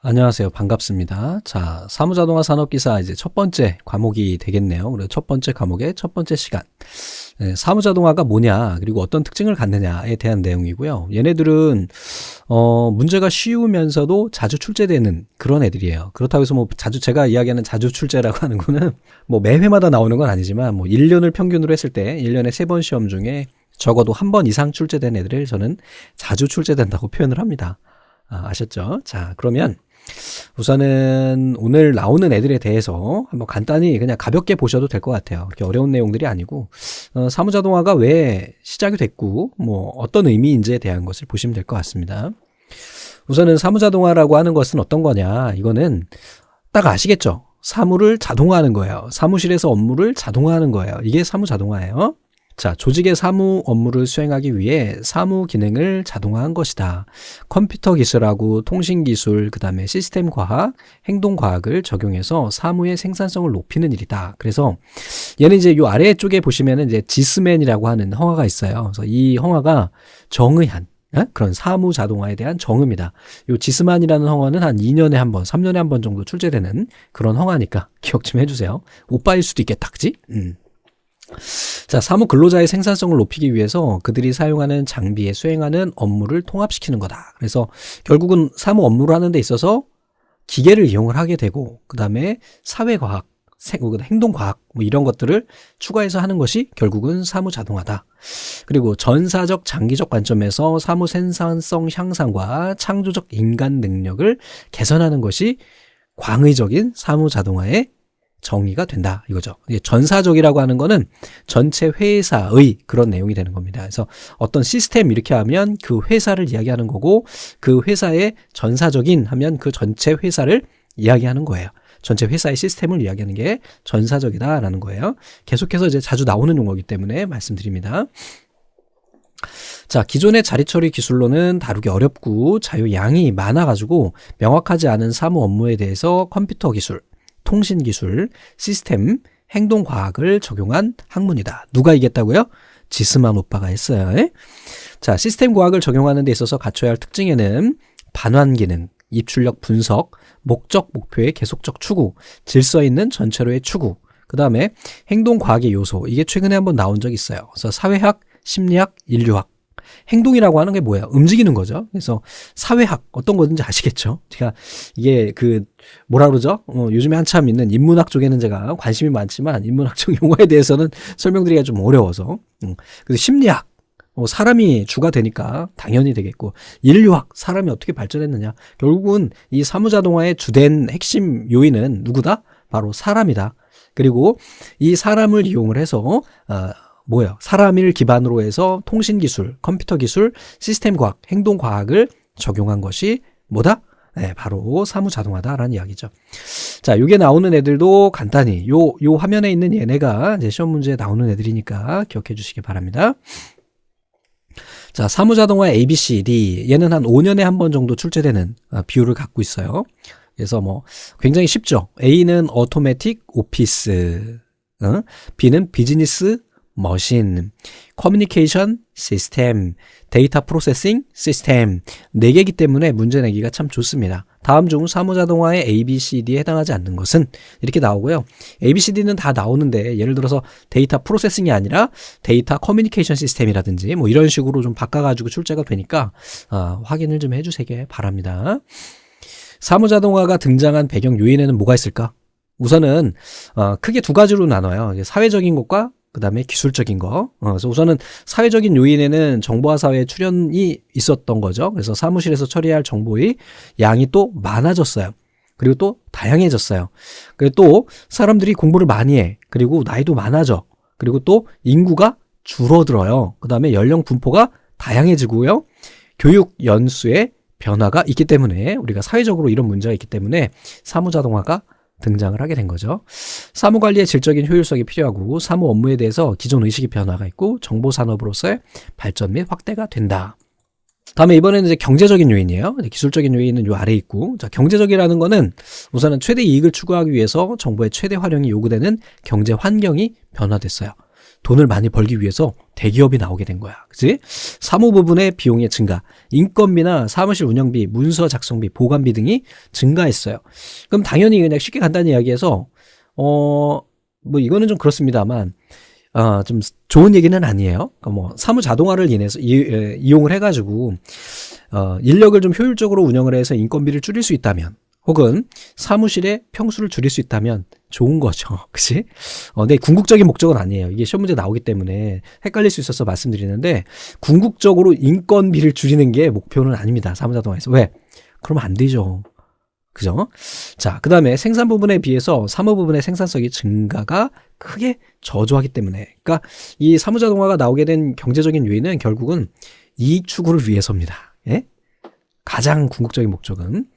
안녕하세요. 반갑습니다. 자, 사무자동화 산업기사 이제 첫 번째 과목이 되겠네요. 그래서 첫 번째 과목의 첫 번째 시간. 사무자동화가 뭐냐, 그리고 어떤 특징을 갖느냐에 대한 내용이고요. 얘네들은, 문제가 쉬우면서도 자주 출제되는 그런 애들이에요. 그렇다고 해서 제가 이야기하는 자주 출제라고 하는 거는 매 회마다 나오는 건 아니지만, 1년을 평균으로 했을 때 1년에 3번 시험 중에 적어도 한 번 이상 출제된 애들을 저는 자주 출제된다고 표현을 합니다. 아셨죠? 자, 그러면 우선은 오늘 나오는 애들에 대해서 한번 간단히 그냥 가볍게 보셔도 될 것 같아요. 그렇게 어려운 내용들이 아니고, 사무자동화가 왜 시작이 됐고, 어떤 의미인지에 대한 것을 보시면 될 것 같습니다. 우선은 사무자동화라고 하는 것은 어떤 거냐, 이거는 딱 아시겠죠? 사무를 자동화하는 거예요. 사무실에서 업무를 자동화하는 거예요. 이게 사무자동화예요. 자, 조직의 사무 업무를 수행하기 위해 사무 기능을 자동화한 것이다. 컴퓨터 기술하고 통신 기술, 그 다음에 시스템 과학, 행동 과학을 적용해서 사무의 생산성을 높이는 일이다. 그래서 얘는 이제 요 아래쪽에 보시면은 이제 지스맨이라고 하는 허가가 있어요. 그래서 이 허가가 정의한 그런 사무 자동화에 대한 정의입니다. 요 지스만이라는 허가는 한 2년에 한 번, 3년에 한 번 정도 출제되는 그런 허가니까 기억 좀 해주세요. 오빠일 수도 있겠다, 그지? 자, 사무 근로자의 생산성을 높이기 위해서 그들이 사용하는 장비에 수행하는 업무를 통합시키는 거다. 그래서 결국은 사무 업무를 하는 데 있어서 기계를 이용을 하게 되고, 그 다음에 사회과학, 행동과학 이런 것들을 추가해서 하는 것이 결국은 사무 자동화다. 그리고 전사적 장기적 관점에서 사무 생산성 향상과 창조적 인간 능력을 개선하는 것이 광의적인 사무 자동화의 정의가 된다, 이거죠. 전사적이라고 하는 거는 전체 회사의 그런 내용이 되는 겁니다. 그래서 어떤 시스템 이렇게 하면 그 회사를 이야기하는 거고, 그 회사의 전사적인 하면 그 전체 회사를 이야기하는 거예요. 전체 회사의 시스템을 이야기하는 게 전사적이다라는 거예요. 계속해서 이제 자주 나오는 용어이기 때문에 말씀드립니다. 자, 기존의 자리처리 기술로는 다루기 어렵고 자유양이 많아가지고 명확하지 않은 사무 업무에 대해서 컴퓨터 기술, 통신기술, 시스템, 행동과학을 적용한 학문이다. 누가 이겼다고요? 지스만 오빠가 했어요. 자, 시스템 과학을 적용하는 데 있어서 갖춰야 할 특징에는 반환기능, 입출력 분석, 목적, 목표의 계속적 추구, 질서 있는 전체로의 추구, 그 다음에 행동과학의 요소, 이게 최근에 한번 나온 적이 있어요. 그래서 사회학, 심리학, 인류학. 행동이라고 하는 게 뭐예요? 움직이는 거죠. 그래서 사회학 어떤 거든지 아시겠죠? 제가 이게 뭐라 그러죠? 요즘에 한참 있는 인문학 쪽에는 제가 관심이 많지만 인문학적 용어에 대해서는 설명드리기가 좀 어려워서. 그래서 심리학, 사람이 주가 되니까 당연히 되겠고, 인류학, 사람이 어떻게 발전했느냐. 결국은 이 사무자동화의 주된 핵심 요인은 누구다? 바로 사람이다. 그리고 이 사람을 이용을 해서 사람을 기반으로 해서 통신기술, 컴퓨터기술, 시스템과학, 행동과학을 적용한 것이 뭐다? 네, 바로 사무자동화다라는 이야기죠. 자, 요게 나오는 애들도 간단히, 요 화면에 있는 얘네가 이제 시험 문제에 나오는 애들이니까 기억해 주시기 바랍니다. 자, 사무자동화 ABCD, 얘는 한 5년에 한 번 정도 출제되는 비율을 갖고 있어요. 그래서 굉장히 쉽죠. A는 오토매틱 오피스, B는 비즈니스 머신, 커뮤니케이션 시스템, 데이터 프로세싱 시스템, 4개이기 때문에 문제 내기가 참 좋습니다. 다음 중 사무자동화의 ABCD에 해당하지 않는 것은 이렇게 나오고요. ABCD는 다 나오는데 예를 들어서 데이터 프로세싱이 아니라 데이터 커뮤니케이션 시스템이라든지 이런 식으로 좀 바꿔가지고 출제가 되니까 확인을 좀 해주시기 바랍니다. 사무자동화가 등장한 배경 요인에는 뭐가 있을까? 우선은 크게 두 가지로 나눠요. 사회적인 것과 그 다음에 기술적인 거. 그래서 우선은 사회적인 요인에는 정보화 사회의 출현이 있었던 거죠. 그래서 사무실에서 처리할 정보의 양이 또 많아졌어요. 그리고 또 다양해졌어요. 그리고 또 사람들이 공부를 많이 해. 그리고 나이도 많아져. 그리고 또 인구가 줄어들어요. 그 다음에 연령 분포가 다양해지고요. 교육 연수의 변화가 있기 때문에, 우리가 사회적으로 이런 문제가 있기 때문에 사무자동화가 등장을 하게 된 거죠. 사무관리의 질적인 효율성이 필요하고 사무 업무에 대해서 기존 의식의 변화가 있고 정보산업으로서의 발전 및 확대가 된다. 다음에 이번에는 이제 경제적인 요인이에요. 기술적인 요인은 요 아래에 있고, 자, 경제적이라는 거는 우선은 최대 이익을 추구하기 위해서 정보의 최대 활용이 요구되는 경제 환경이 변화됐어요. 돈을 많이 벌기 위해서 대기업이 나오게 된 거야. 그치? 사무 부분의 비용의 증가, 인건비나 사무실 운영비, 문서 작성비, 보관비 등이 증가했어요. 그럼 당연히 그냥 쉽게 간단히 이야기해서 뭐 이거는 좀 그렇습니다만 좀 좋은 얘기는 아니에요. 그러니까 뭐 사무 자동화를 인해서 이용을 해가지고 인력을 좀 효율적으로 운영을 해서 인건비를 줄일 수 있다면, 혹은 사무실의 평수를 줄일 수 있다면 좋은 거죠. 그치? 근데 궁극적인 목적은 아니에요. 이게 시험 문제 나오기 때문에 헷갈릴 수 있어서 말씀드리는데, 궁극적으로 인건비를 줄이는 게 목표는 아닙니다. 사무자동화에서. 왜? 그러면 안 되죠. 그죠? 자, 그 다음에 생산 부분에 비해서 사무 부분의 생산성이 증가가 크게 저조하기 때문에, 그러니까 이 사무자동화가 나오게 된 경제적인 요인은 결국은 이익 추구를 위해서입니다. 예? 가장 궁극적인 목적은.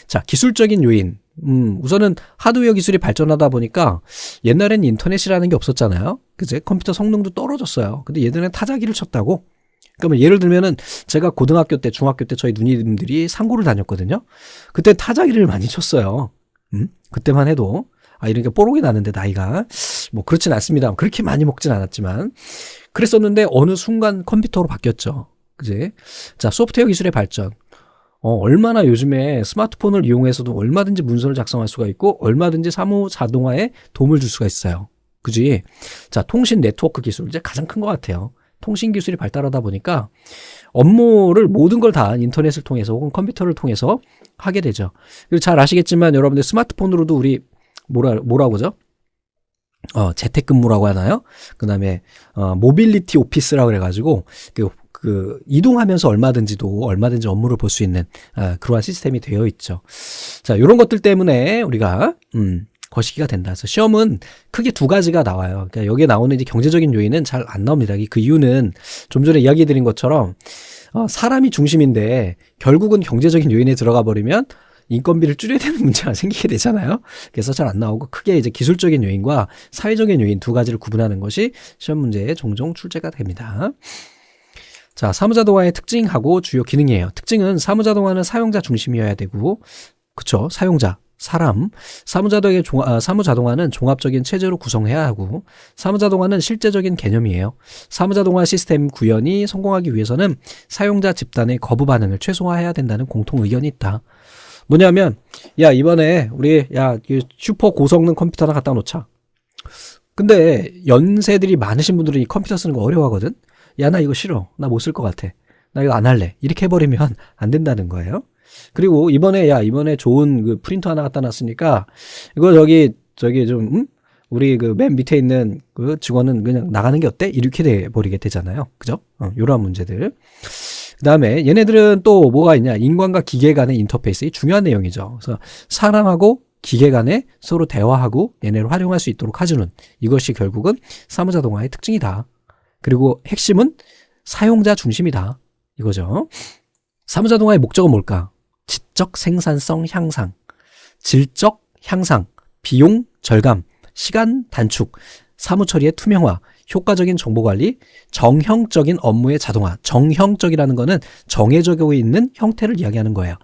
자, 기술적인 요인. 우선은 하드웨어 기술이 발전하다 보니까 옛날엔 인터넷이라는 게 없었잖아요. 그제? 컴퓨터 성능도 떨어졌어요. 근데 예전에 타자기를 쳤다고? 그러면 예를 들면은 제가 고등학교 때, 중학교 때 저희 누님들이 상고를 다녔거든요. 그때 타자기를 많이 쳤어요. 그때만 해도. 이러니까 뽀록이 나는데 나이가. 뭐 그렇진 않습니다. 그렇게 많이 먹진 않았지만. 그랬었는데 어느 순간 컴퓨터로 바뀌었죠. 그지? 자, 소프트웨어 기술의 발전. 얼마나 요즘에 스마트폰을 이용해서도 얼마든지 문서를 작성할 수가 있고 얼마든지 사무 자동화에 도움을 줄 수가 있어요. 그지? 자, 통신 네트워크 기술 이제 가장 큰 것 같아요. 통신 기술이 발달하다 보니까 업무를 모든 걸 다 인터넷을 통해서 혹은 컴퓨터를 통해서 하게 되죠. 그리고 잘 아시겠지만 여러분들 스마트폰으로도 우리 뭐라고죠? 재택근무라고 하나요? 그 다음에 모빌리티 오피스라고 그래가지고 그 이동하면서 얼마든지 업무를 볼 수 있는 그러한 시스템이 되어 있죠. 자, 이런 것들 때문에 우리가 거시기가 된다. 그래서 시험은 크게 두 가지가 나와요. 그러니까 여기에 나오는 이제 경제적인 요인은 잘 안 나옵니다. 그 이유는 좀 전에 이야기해드린 것처럼 사람이 중심인데 결국은 경제적인 요인에 들어가 버리면 인건비를 줄여야 되는 문제가 생기게 되잖아요. 그래서 잘 안 나오고 크게 이제 기술적인 요인과 사회적인 요인 두 가지를 구분하는 것이 시험 문제에 종종 출제가 됩니다. 자, 사무자동화의 특징하고 주요 기능이에요. 특징은 사무자동화는 사용자 중심이어야 되고, 그쵸? 사용자, 사람. 사무자동화는 종합적인 체제로 구성해야 하고, 사무자동화는 실제적인 개념이에요. 사무자동화 시스템 구현이 성공하기 위해서는 사용자 집단의 거부 반응을 최소화해야 된다는 공통 의견이 있다. 뭐냐면, 야, 이번에 우리 슈퍼 고성능 컴퓨터 하나 갖다 놓자. 근데 연세들이 많으신 분들은 이 컴퓨터 쓰는 거 어려워하거든? 야, 나 이거 싫어. 나 못 쓸 것 같아. 나 이거 안 할래. 이렇게 해버리면 안 된다는 거예요. 그리고 이번에 좋은 그 프린터 하나 갖다 놨으니까 이거 저기 좀 우리 그 맨 밑에 있는 그 직원은 그냥 나가는 게 어때? 이렇게 돼버리게 되잖아요. 그죠? 요런 문제들. 그 다음에 얘네들은 또 뭐가 있냐? 인간과 기계 간의 인터페이스. 이 중요한 내용이죠. 그래서 사람하고 기계 간에 서로 대화하고 얘네를 활용할 수 있도록 해주는, 이것이 결국은 사무자동화의 특징이다. 그리고 핵심은 사용자 중심이다. 이거죠. 사무자동화의 목적은 뭘까? 지적 생산성 향상, 질적 향상, 비용 절감, 시간 단축, 사무처리의 투명화, 효과적인 정보관리, 정형적인 업무의 자동화. 정형적이라는 거는 정해져 있는 형태를 이야기하는 거예요.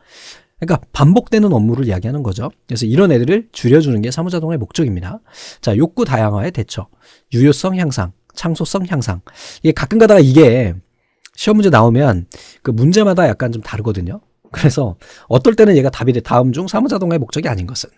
그러니까 반복되는 업무를 이야기하는 거죠. 그래서 이런 애들을 줄여주는 게 사무자동화의 목적입니다. 자, 욕구 다양화의 대처, 유효성 향상, 창소성 향상. 이게 가끔 가다가 이게 시험 문제 나오면 그 문제마다 약간 좀 다르거든요. 그래서 어떨 때는 얘가 답이 돼. 다음 중 사무자동화의 목적이 아닌 것은.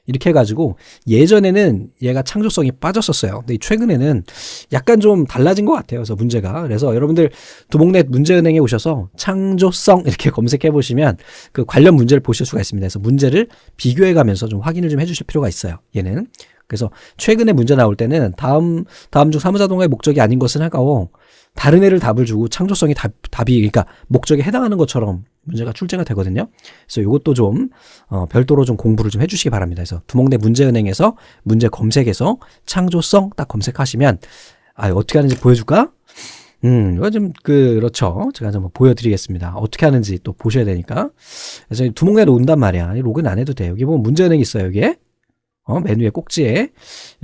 이렇게 해가지고 예전에는 얘가 창조성이 빠졌었어요. 근데 최근에는 약간 좀 달라진 것 같아요. 그래서 문제가. 그래서 여러분들 두목넷 문제은행에 오셔서 창조성 이렇게 검색해 보시면 그 관련 문제를 보실 수가 있습니다. 그래서 문제를 비교해 가면서 좀 확인을 좀 해주실 필요가 있어요. 얘는. 그래서 최근에 문제 나올 때는 다음 중 사무자동화의 목적이 아닌 것은 하고 다른 애를 답을 주고 창조성이 답이 그러니까 목적에 해당하는 것처럼 문제가 출제가 되거든요. 그래서 이것도 좀 별도로 좀 공부를 좀 해주시기 바랍니다. 그래서 두목내 문제은행에서 문제 검색해서 창조성 딱 검색하시면 어떻게 하는지 보여줄까? 이거 좀 그렇죠. 제가 좀 보여드리겠습니다. 어떻게 하는지 또 보셔야 되니까. 그래서 두목내로 온단 말이야. 로그인 안 해도 돼. 여기 보면 문제은행 있어요. 여기에 메뉴의 꼭지에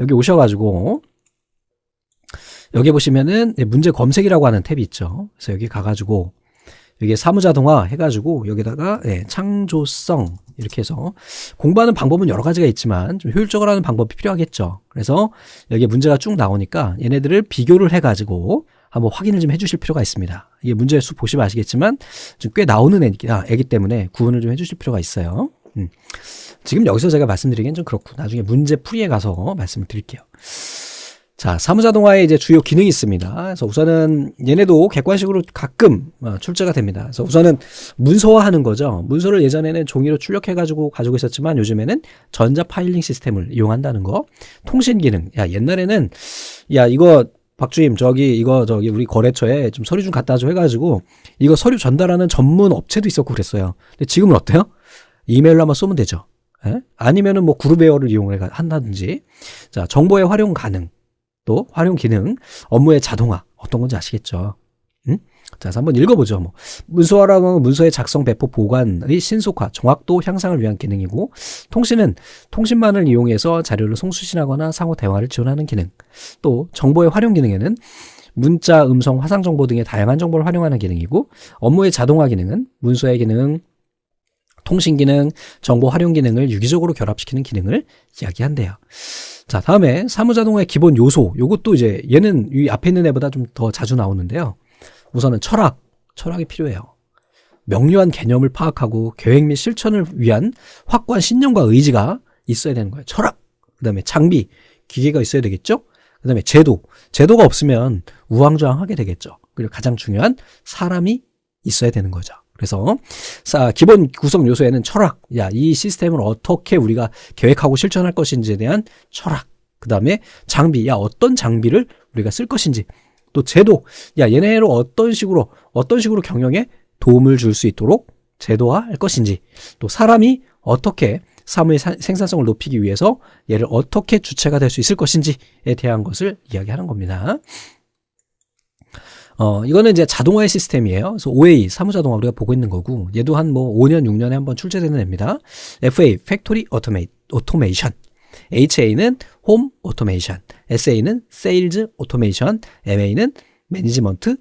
여기 오셔가지고. 여기 보시면은 문제 검색이라고 하는 탭이 있죠. 그래서 여기 가가지고 여기 사무자동화 해가지고 여기다가 창조성 이렇게 해서 공부하는 방법은 여러 가지가 있지만 좀 효율적으로 하는 방법이 필요하겠죠. 그래서 여기 문제가 쭉 나오니까 얘네들을 비교를 해가지고 한번 확인을 좀 해주실 필요가 있습니다. 이게 문제의 수 보시면 아시겠지만 좀 꽤 나오는 애기 때문에 구분을 좀 해주실 필요가 있어요. 지금 여기서 제가 말씀드리기엔 좀 그렇고 나중에 문제 풀이에 가서 말씀을 드릴게요. 자, 사무자동화에 이제 주요 기능이 있습니다. 그래서 우선은 얘네도 객관식으로 가끔 출제가 됩니다. 그래서 우선은 문서화하는 거죠. 문서를 예전에는 종이로 출력해가지고 가지고 있었지만 요즘에는 전자 파일링 시스템을 이용한다는 거. 통신 기능. 야, 옛날에는 야, 이거 박주임 저기 우리 거래처에 좀 서류 좀 갖다 줘 해가지고 이거 서류 전달하는 전문 업체도 있었고 그랬어요. 근데 지금은 어때요? 이메일로 한번 쏘면 되죠. 예? 아니면은 뭐 그룹웨어를 이용을 한다든지. 자, 정보의 활용 가능. 또 활용 기능, 업무의 자동화 어떤 건지 아시겠죠? 자, 그래서 한번 읽어보죠. 뭐 문서화라는 문서의 작성, 배포, 보관의 신속화, 정확도 향상을 위한 기능이고, 통신은 통신망을 이용해서 자료를 송수신하거나 상호 대화를 지원하는 기능. 또 정보의 활용 기능에는 문자, 음성, 화상 정보 등의 다양한 정보를 활용하는 기능이고, 업무의 자동화 기능은 문서의 기능, 통신 기능, 정보 활용 기능을 유기적으로 결합시키는 기능을 이야기한대요. 자, 다음에 사무자동화의 기본 요소. 요것도 이제 얘는 이 앞에 있는 애보다 좀 더 자주 나오는데요. 우선은 철학이 필요해요. 명료한 개념을 파악하고 계획 및 실천을 위한 확고한 신념과 의지가 있어야 되는 거예요. 철학. 그다음에 장비, 기계가 있어야 되겠죠. 그다음에 제도가 없으면 우왕좌왕하게 되겠죠. 그리고 가장 중요한 사람이 있어야 되는 거죠. 그래서 기본 구성 요소에는 철학, 이 시스템을 어떻게 우리가 계획하고 실천할 것인지에 대한 철학, 그 다음에 장비, 어떤 장비를 우리가 쓸 것인지, 또 제도, 얘네를 어떤 식으로 경영에 도움을 줄 수 있도록 제도화할 것인지, 또 사람이 어떻게 사무의 생산성을 높이기 위해서 얘를 어떻게 주체가 될 수 있을 것인지에 대한 것을 이야기하는 겁니다. 이거는 이제 자동화의 시스템이에요. 그래서 OA, 사무자동화 우리가 보고 있는 거고, 얘도 한 5년, 6년에 한번 출제되는 애입니다. FA, Factory Automation. HA는 Home Automation. SA는 Sales Automation. MA는 Management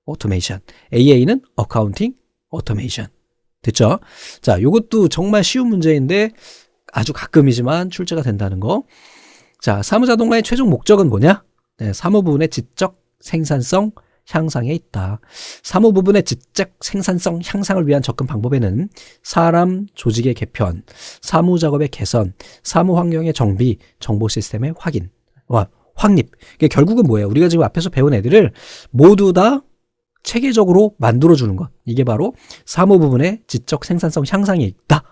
Automation. AA는 Accounting Automation. 됐죠? 자, 요것도 정말 쉬운 문제인데 아주 가끔이지만 출제가 된다는 거. 자, 사무자동화의 최종 목적은 뭐냐? 네, 사무부분의 지적 생산성 향상에 있다. 사무 부분의 지적 생산성 향상을 위한 접근 방법에는 사람 조직의 개편, 사무 작업의 개선, 사무 환경의 정비, 정보 시스템의 확립. 이게 결국은 뭐예요? 우리가 지금 앞에서 배운 애들을 모두 다 체계적으로 만들어주는 것. 이게 바로 사무 부분의 지적 생산성 향상에 있다.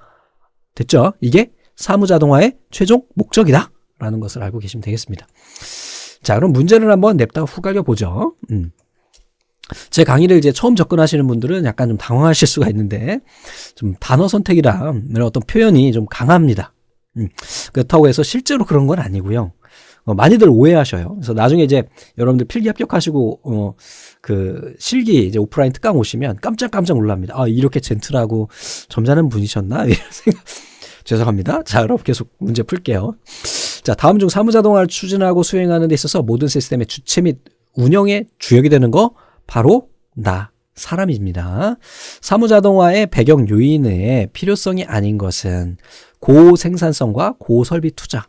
됐죠? 이게 사무 자동화의 최종 목적이다. 라는 것을 알고 계시면 되겠습니다. 자, 그럼 문제를 한번 냅다가 후갈겨 보죠. 제 강의를 이제 처음 접근하시는 분들은 약간 좀 당황하실 수가 있는데, 좀 단어 선택이랑 이런 어떤 표현이 좀 강합니다. 그렇다고 해서 실제로 그런 건 아니고요. 많이들 오해하셔요. 그래서 나중에 이제 여러분들 필기 합격하시고, 실기 이제 오프라인 특강 오시면 깜짝 놀랍니다. 아, 이렇게 젠틀하고 점잖은 분이셨나? 이런 생각. 죄송합니다. 자, 그럼 계속 문제 풀게요. 자, 다음 중 사무자동화를 추진하고 수행하는 데 있어서 모든 시스템의 주체 및 운영의 주역이 되는 거 바로 사람입니다. 사무자동화의 배경 요인의 필요성이 아닌 것은 고생산성과 고설비 투자.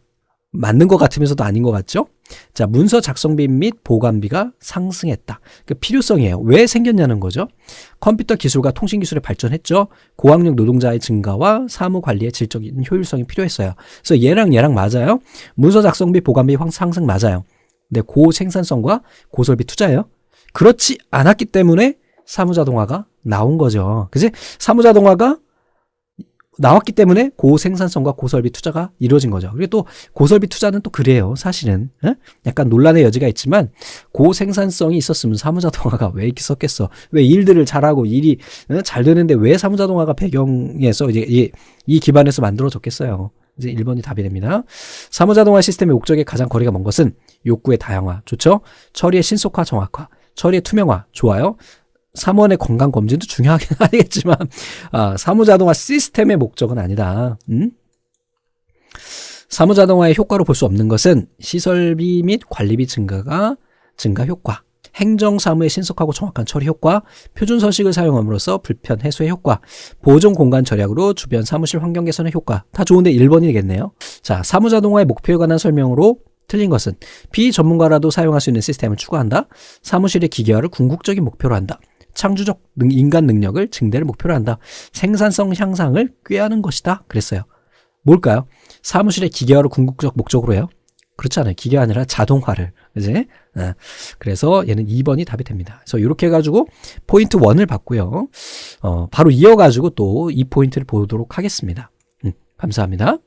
맞는 것 같으면서도 아닌 것 같죠? 자, 문서 작성비 및 보관비가 상승했다. 그 필요성이에요. 왜 생겼냐는 거죠. 컴퓨터 기술과 통신 기술이 발전했죠. 고학력 노동자의 증가와 사무 관리의 질적인 효율성이 필요했어요. 그래서 얘랑 맞아요. 문서 작성비, 보관비 상승 맞아요. 근데 고생산성과 고설비 투자예요. 그렇지 않았기 때문에 사무자동화가 나온 거죠. 그치? 사무자동화가 나왔기 때문에 고생산성과 고설비 투자가 이루어진 거죠. 그리고 또 고설비 투자는 또 그래요. 사실은 약간 논란의 여지가 있지만 고생산성이 있었으면 사무자동화가 왜 있었겠어. 왜 일들을 잘하고 일이 잘 되는데 왜 사무자동화가 배경에서 이제 이 기반에서 만들어졌겠어요. 이제 1번이 답이 됩니다. 사무자동화 시스템의 목적에 가장 거리가 먼 것은 욕구의 다양화. 좋죠? 처리의 신속화, 정확화. 처리의 투명화. 좋아요. 사무원의 건강검진도 중요하긴 하겠지만 사무자동화 시스템의 목적은 아니다. 사무자동화의 효과로 볼 수 없는 것은 시설비 및 관리비 증가 효과, 행정사무의 신속하고 정확한 처리 효과, 표준서식을 사용함으로써 불편 해소의 효과, 보존 공간 절약으로 주변 사무실 환경 개선의 효과. 다 좋은데 1번이겠네요. 자, 사무자동화의 목표에 관한 설명으로 틀린 것은 비전문가라도 사용할 수 있는 시스템을 추구한다. 사무실의 기계화를 궁극적인 목표로 한다. 창조적 인간 능력을 증대를 목표로 한다. 생산성 향상을 꾀하는 것이다. 그랬어요. 뭘까요? 사무실의 기계화를 궁극적 목적으로 해요? 그렇지 않아요. 기계가 아니라 자동화를. 그지? 그래서 얘는 2번이 답이 됩니다. 그래서 이렇게 해가지고 포인트 1을 봤고요. 바로 이어가지고 또 이 포인트를 보도록 하겠습니다. 감사합니다.